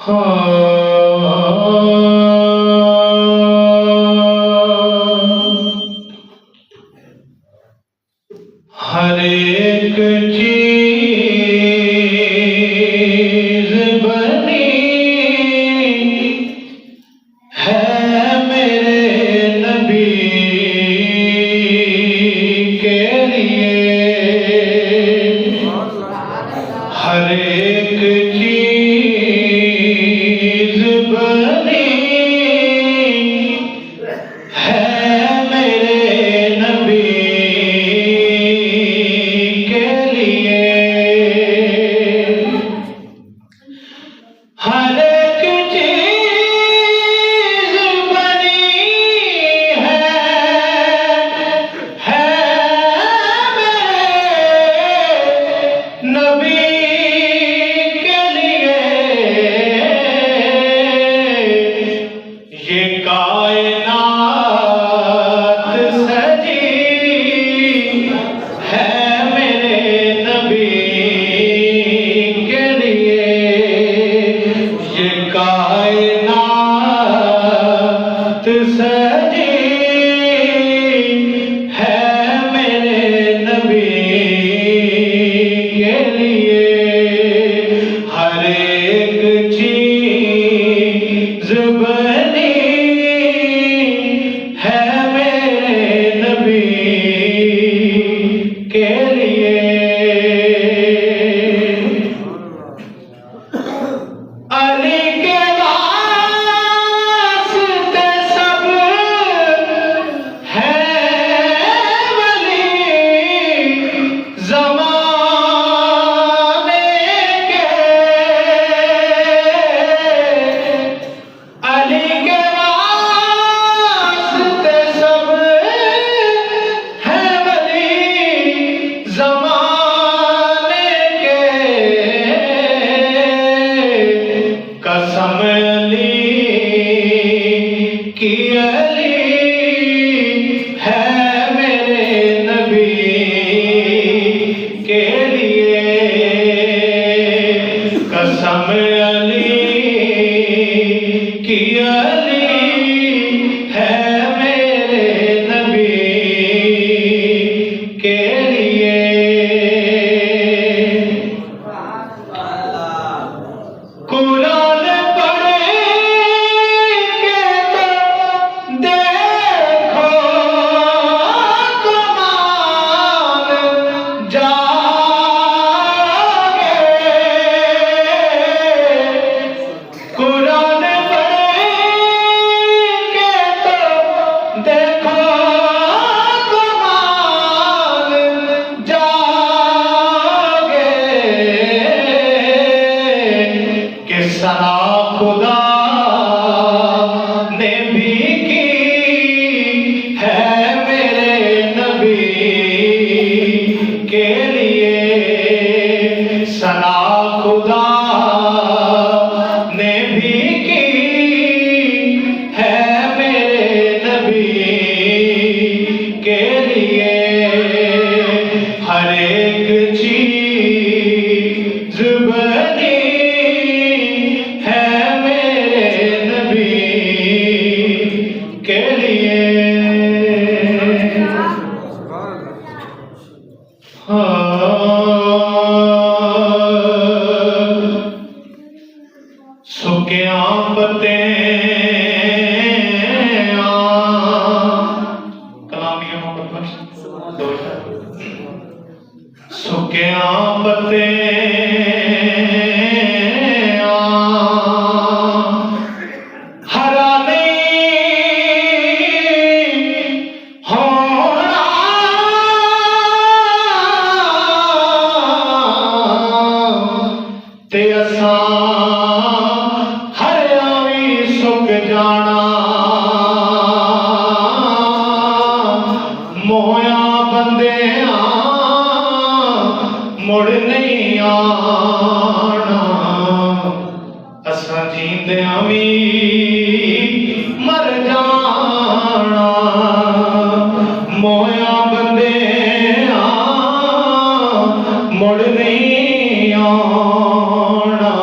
हर एक चीज बनी है मेरे नबी के लिए। हर एक चीज बनी है मेरे नबी के लिए। हर एक चीज बनी है मेरे नबी के लिए। ये कायनात सजी है मेरे नबी के लिए। ये कायनात सजी है मेरे नबी के लिए। हर एक चीज बनी है मेरे नबी के लिए। अली के वास्ते सब है वली ज़माने के। अली के वास्ते सब है वली ज़माने के। कसम अली की अली है मेरे नबी के लिए। कसम अली की अली है मेरे नबी के लिए। कुरान पढ़ के तो देखो कमाल जागे। कुरान पढ़ के तो देखो कमाल जागे। कि सना खुदा ने भी की है मेरे नबी के लिए। सना खुदा ने भी की है मेरे नबी के लिए। हर एक चीज बनी है मेरे नबी के लिए। सुकिया पते कलामिया मोहम्मद बख्श सुकिया पते हरा नहीं होना। ते असां हरियावी सुक जाना। मोया बंदे मुड़ नहीं आना। असां जींदियां भी मर जाना। मोया बंदे मुड़ नहीं आना।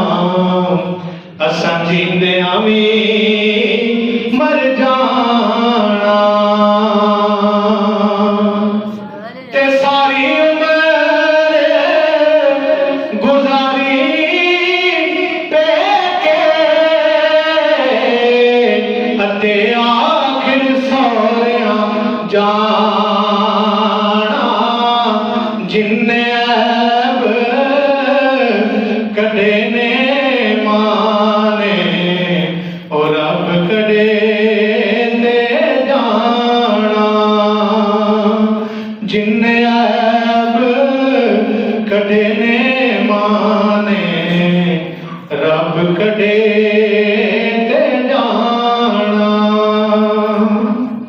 असां जींदियां भी मर जाना ते सारी उम्र गुजारी पेके अते आखिर सौरिया जाना जिन्ने ऐब कदे ने माने और रब कदे दे जाना जिन्ने ऐब कदे ने माने रब कदे